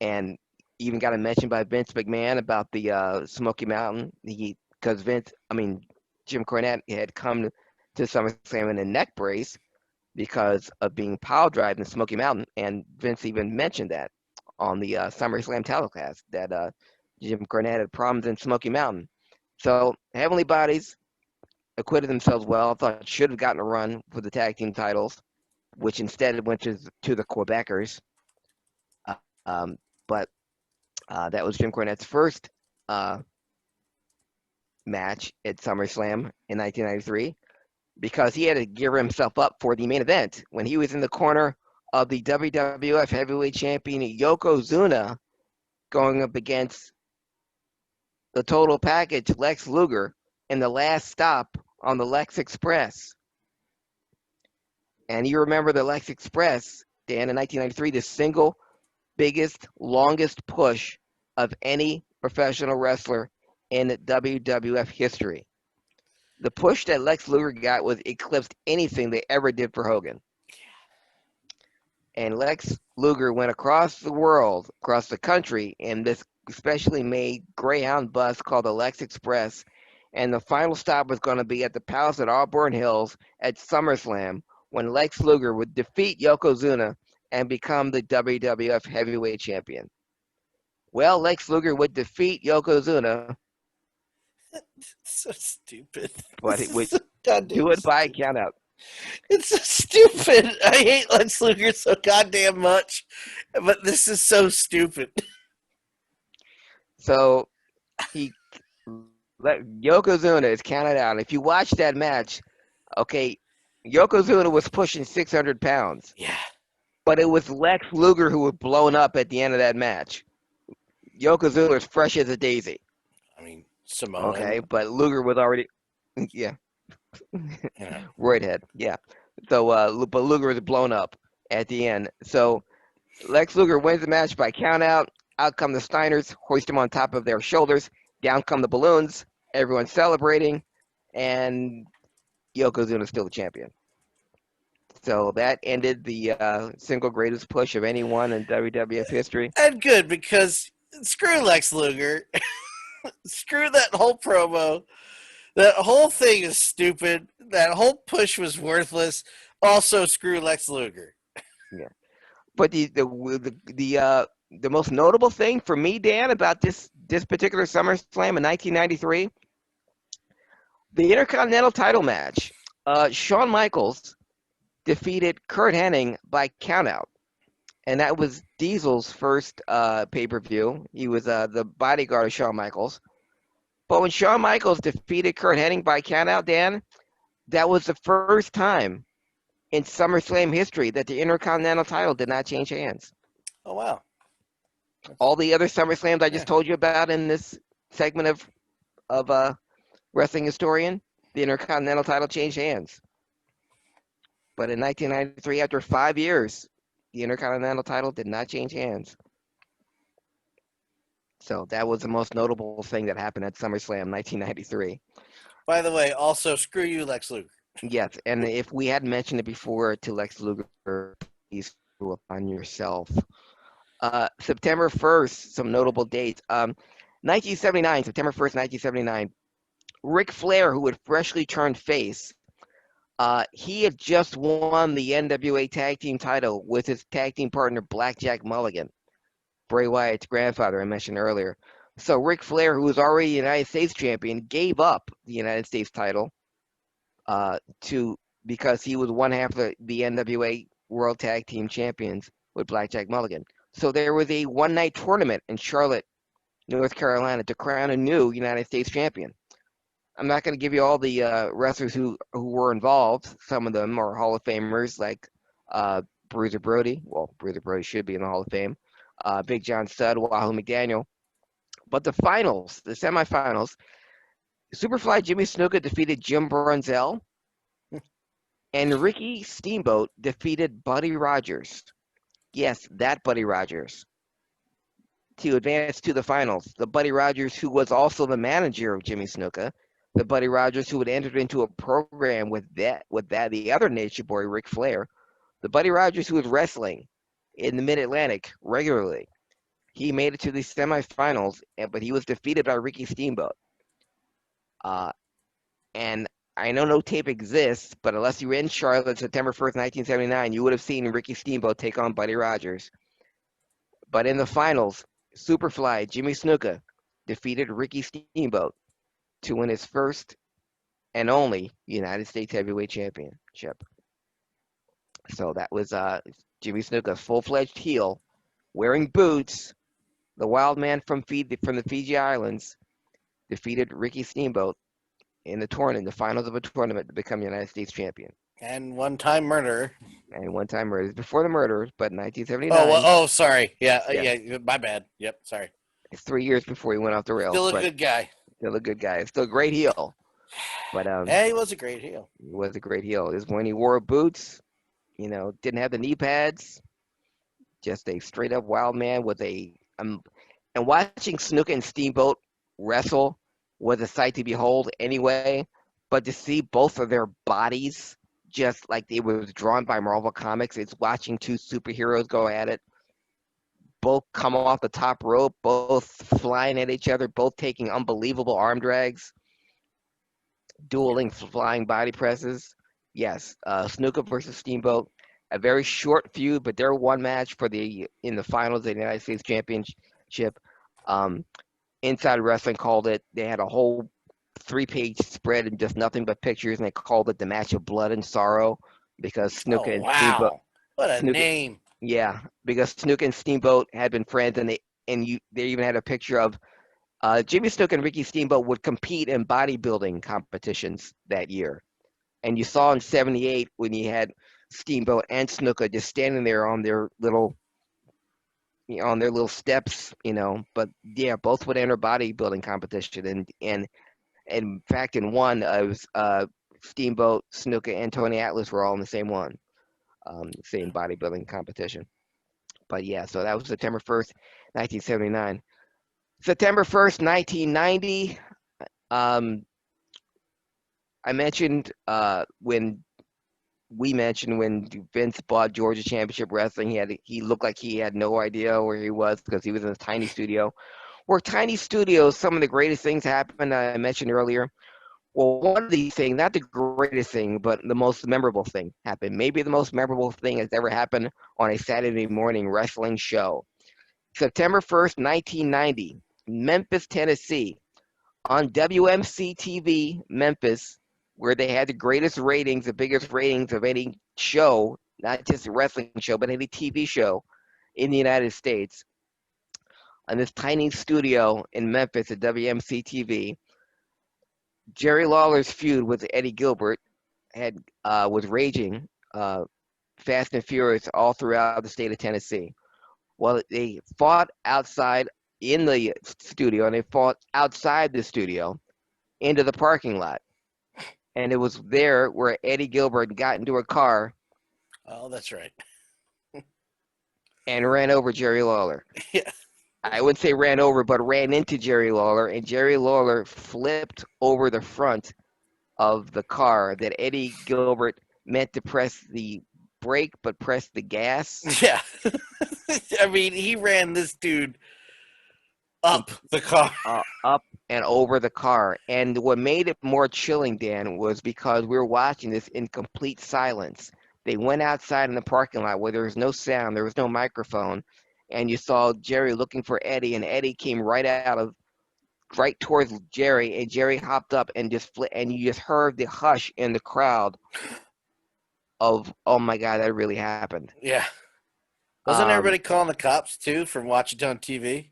and even got a mention by Vince McMahon about the Smoky Mountain. Because Jim Cornette had come to SummerSlam in a neck brace because of being pile drive in the Smoky Mountain, and Vince even mentioned that on the SummerSlam telecast that Jim Cornette had problems in Smoky Mountain. So Heavenly Bodies acquitted themselves well. I thought should have gotten a run for the tag team titles, which instead went to the Quebecers. But that was Jim Cornette's first match at SummerSlam in 1993 because he had to gear himself up for the main event when he was in the corner of the WWF Heavyweight Champion Yokozuna going up against the total package Lex Luger in the last stop on the Lex Express. And you remember the Lex Express, Dan, in 1993, the single biggest, longest push of any professional wrestler in WWF history. The push that Lex Luger got was eclipsed anything they ever did for Hogan. And Lex Luger went across the world, across the country, in this specially made Greyhound bus called the Lex Express. And the final stop was going to be at the Palace at Auburn Hills at SummerSlam when Lex Luger would defeat Yokozuna and become the WWF Heavyweight Champion. Well, Lex Luger would defeat Yokozuna, So stupid. but it would So do it by countout. It's so stupid. I hate Lex Luger so goddamn much, but this is so stupid. So Yokozuna is counted out. If you watch that match, okay, Yokozuna was pushing 600 pounds. Yeah. But it was Lex Luger who was blown up at the end of that match. Yokozuna was fresh as a daisy. I mean, Samoan. Okay, but Luger was already, yeah. Yeah. Roidhead, yeah. So, but Luger was blown up at the end. So Lex Luger wins the match by countout. Out come the Steiners, hoist him on top of their shoulders. Down come the balloons. Everyone's celebrating, and Yokozuna's still the champion. So that ended the single greatest push of anyone in WWF history. And good, because screw Lex Luger. Screw that whole promo. That whole thing is stupid. That whole push was worthless. Also, screw Lex Luger. Yeah. But the most notable thing for me, Dan, about this particular SummerSlam in 1993, the Intercontinental title match. Shawn Michaels defeated Kurt Hennig by countout, and that was Diesel's first pay-per-view. He was the bodyguard of Shawn Michaels. But when Shawn Michaels defeated Kurt Hennig by countout, Dan, that was the first time in SummerSlam history that the Intercontinental title did not change hands. Oh, wow. All the other SummerSlams I just Yeah. told you about in this segment of Wrestling Historian, the Intercontinental title changed hands. But in 1993, after 5 years, the Intercontinental title did not change hands. So that was the most notable thing that happened at SummerSlam 1993. By the way, also, screw you, Lex Luger. Yes, and if we hadn't mentioned it before to Lex Luger, please screw upon yourself. September 1st, some notable dates. 1979, September 1st, 1979, Ric Flair, who had freshly turned face, he had just won the NWA Tag Team title with his tag team partner Blackjack Mulligan, Bray Wyatt's grandfather I mentioned earlier. So Ric Flair, who was already United States champion, gave up the United States title because he was one half of the NWA World Tag Team Champions with Blackjack Mulligan. So there was a one-night tournament in Charlotte, North Carolina, to crown a new United States champion. I'm not going to give you all the wrestlers who were involved. Some of them are Hall of Famers like Bruiser Brody. Well, Bruiser Brody should be in the Hall of Fame. Big John Studd, Wahoo McDaniel. But the finals, the semifinals, Superfly Jimmy Snuka defeated Jim Brunzell, and Ricky Steamboat defeated Buddy Rogers. Yes, that Buddy Rogers. To advance to the finals. The Buddy Rogers who was also the manager of Jimmy Snuka. The Buddy Rogers who had entered into a program with the other Nature Boy, Ric Flair. The Buddy Rogers who was wrestling in the Mid-Atlantic regularly. He made it to the semifinals, but he was defeated by Ricky Steamboat. And I know no tape exists, but unless you were in Charlotte September 1st, 1979, you would have seen Ricky Steamboat take on Buddy Rogers. But in the finals, Superfly Jimmy Snuka defeated Ricky Steamboat to win his first and only United States Heavyweight Championship. So that was Jimmy Snuka, full-fledged heel, wearing boots. The wild man from the Fiji Islands defeated Ricky Steamboat in the finals of a tournament to become United States champion. And one-time murderer. And one-time murder before the murders, but in 1979. Oh, sorry. Yeah, Yeah. yeah, my bad. Yep, sorry. 3 years before he went off the rails. Still a good guy. Still a good guy. Still a great heel. But yeah, he was a great heel. He was a great heel. It was when he wore boots, didn't have the knee pads, just a straight up wild man with and watching Snuka and Steamboat wrestle was a sight to behold anyway. But to see both of their bodies just like it was drawn by Marvel Comics, it's watching two superheroes go at it. Both come off the top rope, both flying at each other, both taking unbelievable arm drags, dueling flying body presses. Yes, Snuka versus Steamboat, a very short feud, but they're one match in the finals of the United States Championship. Inside Wrestling called it. They had a whole 3-page spread and just nothing but pictures, and they called it the match of blood and sorrow because Snuka and Steamboat. What a name! Yeah, because Snuka and Steamboat had been friends, and they even had a picture of Jimmy Snuka and Ricky Steamboat would compete in bodybuilding competitions that year. And you saw in '78 when you had Steamboat and Snuka just standing there on their little steps, But yeah, both would enter bodybuilding competition, and in fact, in one, it was Steamboat, Snuka, and Tony Atlas were all in the same one, same bodybuilding competition. But yeah, so that was September 1st, 1979. September 1st, 1990. Um, I mentioned when we mentioned when Vince bought Georgia Championship Wrestling, he looked like he had no idea where he was because he was in a tiny studio. Where tiny studios, some of the greatest things happened. I mentioned earlier. Well, one of these things, not the greatest thing, but the most memorable thing happened. Maybe the most memorable thing that's ever happened on a Saturday morning wrestling show. September 1st, 1990, Memphis, Tennessee, on WMC TV, Memphis, where they had the greatest ratings, the biggest ratings of any show, not just a wrestling show, but any TV show in the United States. On this tiny studio in Memphis at WMC TV, Jerry Lawler's feud with Eddie Gilbert was raging fast and furious all throughout the state of Tennessee. Well, they fought outside in the studio, and they fought outside the studio into the parking lot. And it was there where Eddie Gilbert got into a car Oh, that's right. and ran over Jerry Lawler. Yeah. I wouldn't say ran over, but ran into Jerry Lawler, and Jerry Lawler flipped over the front of the car that Eddie Gilbert meant to press the brake but pressed the gas. Yeah. I mean, he ran this dude up the car. Up and over the car. And what made it more chilling, Dan, was because we were watching this in complete silence. They went outside in the parking lot where there was no sound, there was no microphone, and you saw Jerry looking for Eddie, and Eddie came right towards Jerry, and Jerry hopped up and and you just heard the hush in the crowd of, oh my God, that really happened. Yeah. Wasn't Um, everybody calling the cops too from watching it on TV?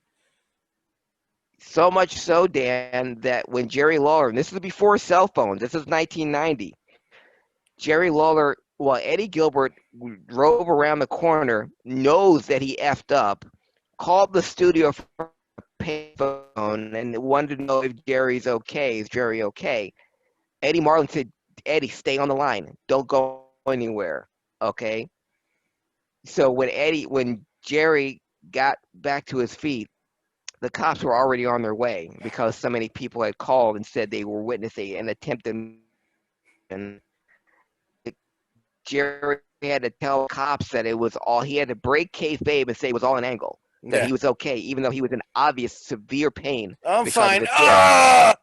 so much so, Dan, that when Jerry Lawler, and this is before cell phones, this is 1990, Jerry Lawler, while Eddie Gilbert drove around the corner, knows that he effed up, called the studio for a payphone and wanted to know if Jerry's okay. Is Jerry okay? Eddie Marlin said, Eddie, stay on the line. Don't go anywhere. Okay. So when Jerry got back to his feet, the cops were already on their way because so many people had called and said they were witnessing an attempted. And Jerry had to tell cops that it was all. He had to break kayfabe and say it was all an angle. That Yeah. he was okay, even though he was in obvious severe pain I'm because fine. of his hit. Ah!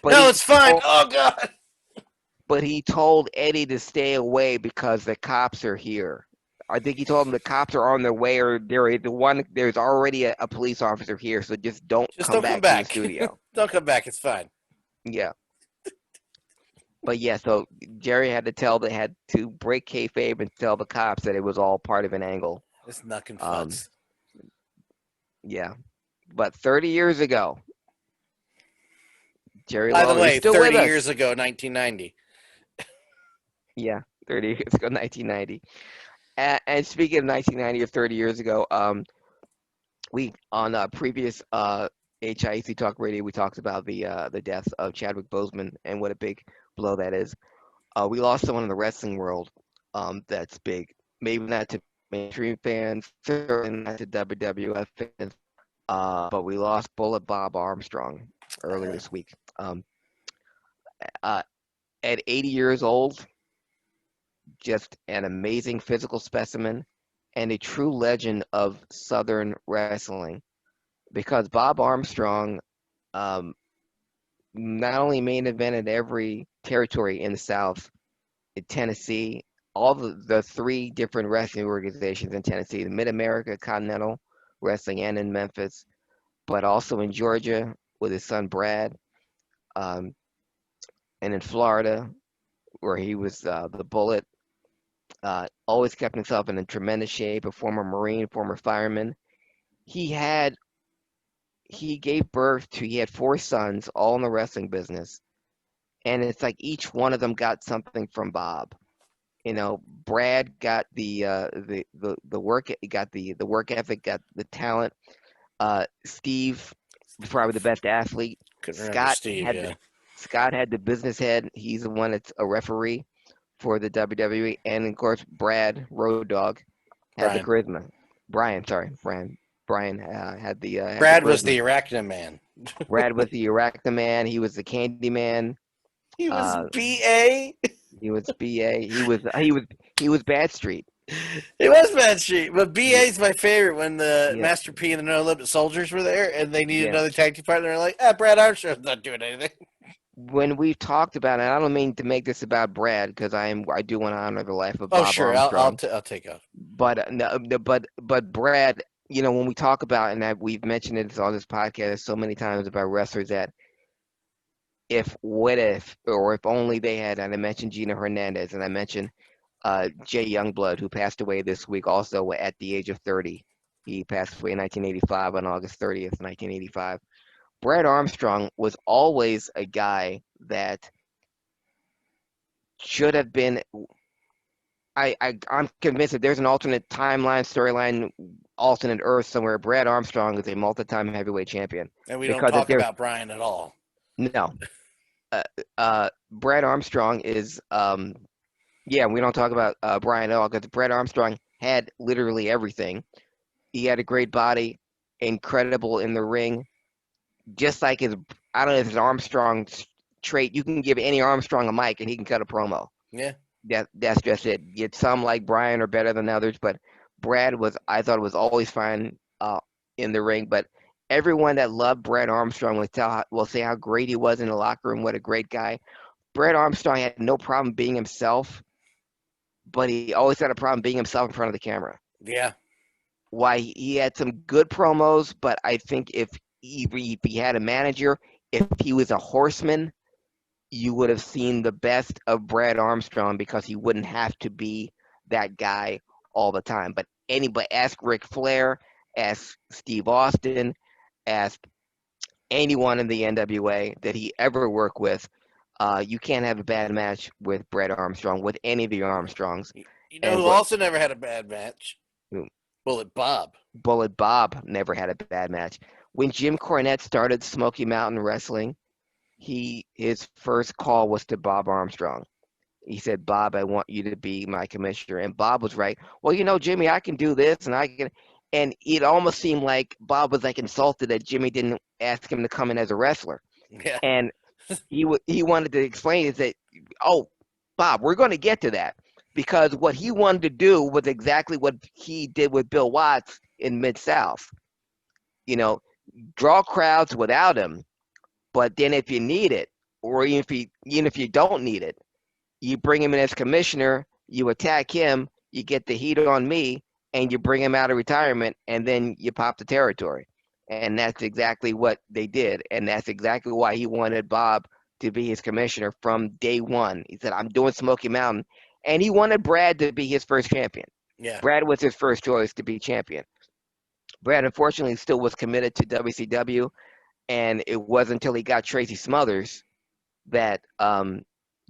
But No, he it's fine. told, Oh, God. but he told Eddie to stay away because the cops are here. I think he told him the cops are on their way, or there's already a police officer here, so just don't Just come don't come back to the back. studio. Don't come back. It's fine. Yeah. But yeah, so Jerry had to break kayfabe and tell the cops that it was all part of an angle. It's knuckin' Um, futz. yeah. But 30 years ago, Jerry By the Lawler, he's way, still 30 with us. years ago, 1990. Yeah, 30 years ago, 1990. And speaking of 1990 or 30 years ago, we on a previous HIAC Talk Radio, we talked about the death of Chadwick Boseman and what a big blow that is. We lost someone in the wrestling world that's big. Maybe not to mainstream fans, certainly not to WWF fans, but we lost Bullet Bob Armstrong earlier this week. Uh, at 80 years old, just an amazing physical specimen and a true legend of Southern wrestling. Because Bob Armstrong um, not only main evented every territory in the South, in Tennessee, all the three different wrestling organizations in Tennessee, the Mid America Continental Wrestling, and in Memphis, but also in Georgia with his son Brad, um, and in Florida where he was the Bullet. Always kept himself in a tremendous shape. A former Marine, former fireman. He had he gave birth to. He had four sons, all in the wrestling business, and it's like each one of them got something from Bob. Brad got the work, got the work ethic, got the talent. Steve was probably the best athlete. Couldn't remember Scott Steve, had yeah. Scott had the business head. He's the one that's a referee for the WWE, and of course Brad Road Dog had the Brian. charisma. Brian, sorry, Brian. Brian had the Brad was the charisma. Arachna man. Brad was the Arachna Man. He was the Candy Man. He was Uh, BA. he was BA. He was Bad Street. It was Bad Street, but BA He, is my favorite. When the yeah, Master P and the No Limit Soldiers were there, and they needed yeah. another tag team partner, they're like, Brad Armstrong's not doing anything. When we've talked about it, I don't mean to make this about Brad because I do want to honor the life of Oh, Bob sure, I'll Armstrong. take off. But but Brad, when we talk about we've mentioned it on this podcast so many times about wrestlers that if what if or if only they had, and I mentioned Gina Hernandez and I mentioned Jay Youngblood, who passed away this week also at the age of 30. He passed away in 1985 on August 30th, 1985. Brad Armstrong was always a guy that should have been. I'm convinced that there's an alternate timeline, storyline, alternate Earth somewhere. Brad Armstrong is a multi-time heavyweight champion And we don't because if talk there's about Brian at all. no, Brad Armstrong is yeah, we don't talk about Brian at all because Brad Armstrong had literally everything. He had a great body, incredible in the ring, just like his. I don't know if his Armstrong trait. You can give any Armstrong a mic and he can cut a promo. Yeah. That's just it. Yet some like Brian are better than others, but Brad was I thought was always fine in the ring. But everyone that loved Brad Armstrong will say how great he was in the locker room. What a great guy. Brad Armstrong had no problem being himself, but he always had a problem being himself in front of the camera. Yeah. Why he had some good promos, but I think if he had a manager, if he was a horseman, you would have seen the best of Brad Armstrong because he wouldn't have to be that guy all the time. But anybody, ask Ric Flair, ask Steve Austin, ask anyone in the NWA that he ever worked with. You can't have a bad match with Brad Armstrong, with any of the Armstrongs. You know And who what also never had a bad match? Bullet Bob. Bullet Bob never had a bad match. When Jim Cornette started Smoky Mountain Wrestling, his first call was to Bob Armstrong. He said, "Bob, I want you to be my commissioner." And Bob was right. Well, Jimmy, I can do this, and I can. And it almost seemed like Bob was like insulted that Jimmy didn't ask him to come in as a wrestler. Yeah. And he wanted to explain is that, oh, Bob, we're going to get to that because what he wanted to do was exactly what he did with Bill Watts in Mid-South. Draw crowds without him, but then if you need it, or even if you don't need it, you bring him in as commissioner, you attack him, you get the heat on me, and you bring him out of retirement, and then you pop the territory. And that's exactly what they did. And that's exactly why he wanted Bob to be his commissioner from day one. He said, I'm doing Smoky Mountain. And he wanted Brad to be his first champion. Yeah. Brad was his first choice to be champion. Brad, unfortunately, still was committed to WCW. And it wasn't until he got Tracy Smothers that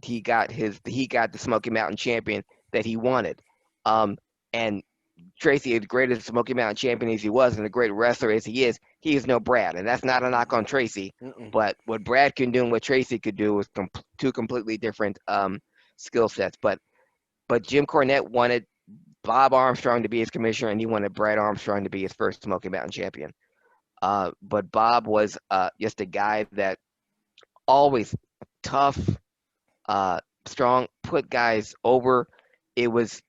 he got the Smoky Mountain champion that he wanted. And Tracy, as great as Smoky Mountain champion as he was, and a great wrestler as he is no Brad, and that's not a knock on Tracy. Mm-mm. But what Brad can do and what Tracy could do was two completely different skill sets. But Jim Cornette wanted Bob Armstrong to be his commissioner, and he wanted Brad Armstrong to be his first Smoky Mountain champion. But Bob was just a guy that always tough, strong, put guys over. It was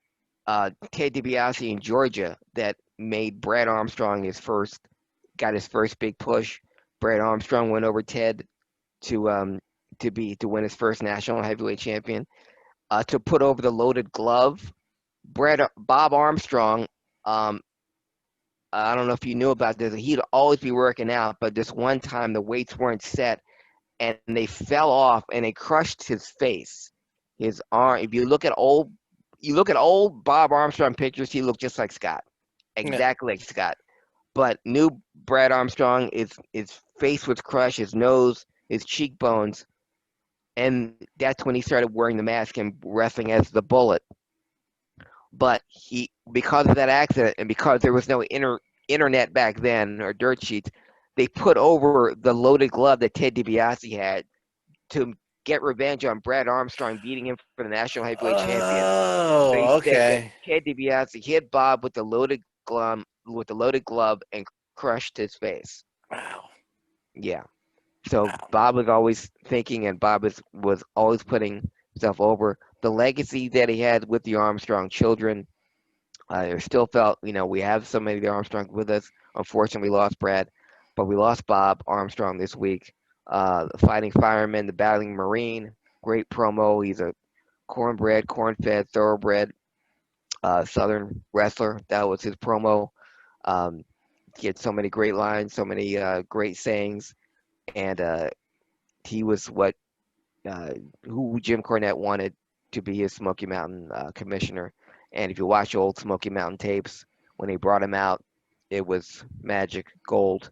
Ted DiBiase in Georgia that made Brad Armstrong got his first big push. Brad Armstrong went over Ted to win his first national heavyweight champion. To put over the Loaded Glove, Bob Armstrong. I don't know if you knew about this. He'd always be working out, but this one time the weights weren't set, and they fell off, and they crushed his face, his arm. If you look at old Bob Armstrong pictures, he looked just like Scott, exactly like Scott. But new Brad Armstrong, his face was crushed, his nose, his cheekbones, and that's when he started wearing the mask and wrestling as the Bullet. But because of that accident, and because there was no internet back then or dirt sheets, they put over the Loaded Glove that Ted DiBiase had to get revenge on Brad Armstrong beating him for the national heavyweight champion. Oh, That okay. Ted DiBiase hit Bob with the loaded glove and crushed his face. Wow. Yeah. So Wow. Bob was always thinking, and Bob was always putting himself over. The legacy that he had with the Armstrong children, I still felt, we have so many of the Armstrongs with us. Unfortunately, we lost Brad, but we lost Bob Armstrong this week. The fighting fireman, the battling Marine, great promo. He's a cornbred, corn-fed, thoroughbred Southern wrestler. That was his promo. Um, he had so many great lines, so many great sayings, and he was who Jim Cornette wanted to be his Smoky Mountain commissioner. And if you watch old Smoky Mountain tapes, when they brought him out, it was magic, gold.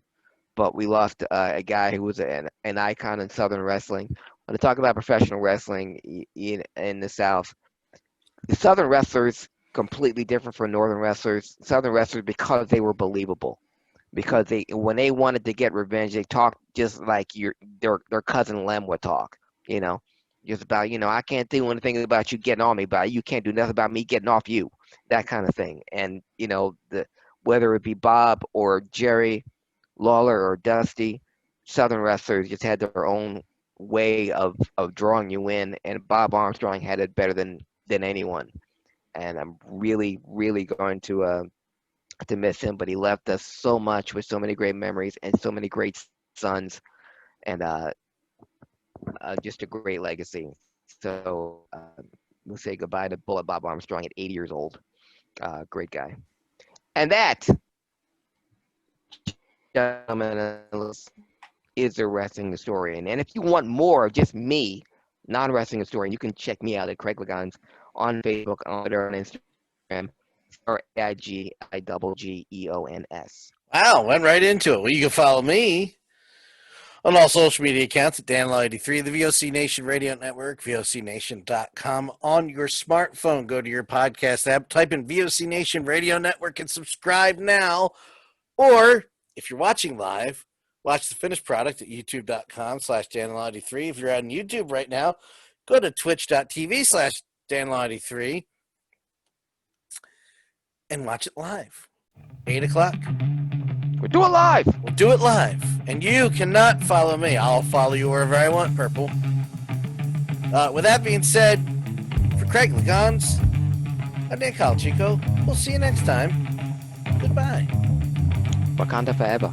But we lost a guy who was an icon in Southern wrestling. When I talk about professional wrestling in the South, the Southern wrestlers completely different from Northern wrestlers. Southern wrestlers, because they were believable, because when they wanted to get revenge, they talked just like their cousin Lem would talk. You know, just about, I can't do anything about you getting on me, but you can't do nothing about me getting off you, that kind of thing. And whether it be Bob or Jerry Lawler or Dusty, Southern wrestlers just had their own way of drawing you in, and Bob Armstrong had it better than anyone. And I'm really, really going to miss him, but he left us so much with so many great memories and so many great sons, and just a great legacy. So we'll say goodbye to Bullet Bob Armstrong at 80 years old. Great guy. And that, gentlemen, is a wrestling historian. And if you want more of just me, non-wrestling historian, you can check me out at Craig Legons on Facebook, on Twitter, on Instagram, or AIGIGGEONS. Wow, went right into it. Well, you can follow me on all social media accounts at DanLaw83, the VOC Nation Radio Network, VOCNation.com. On your smartphone, go to your podcast app, type in VOC Nation Radio Network, and subscribe now. Or, if you're watching live, watch the finished product at youtube.com/DanLaw83. If you're on YouTube right now, go to twitch.tv/DanLaw83 and watch it live. 8 o'clock. We'll do it live. We'll do it live. And you cannot follow me. I'll follow you wherever I want, Purple. With that being said, for Craig Legons, I'm Dan Calachico. We'll see you next time. Goodbye. Wakanda forever.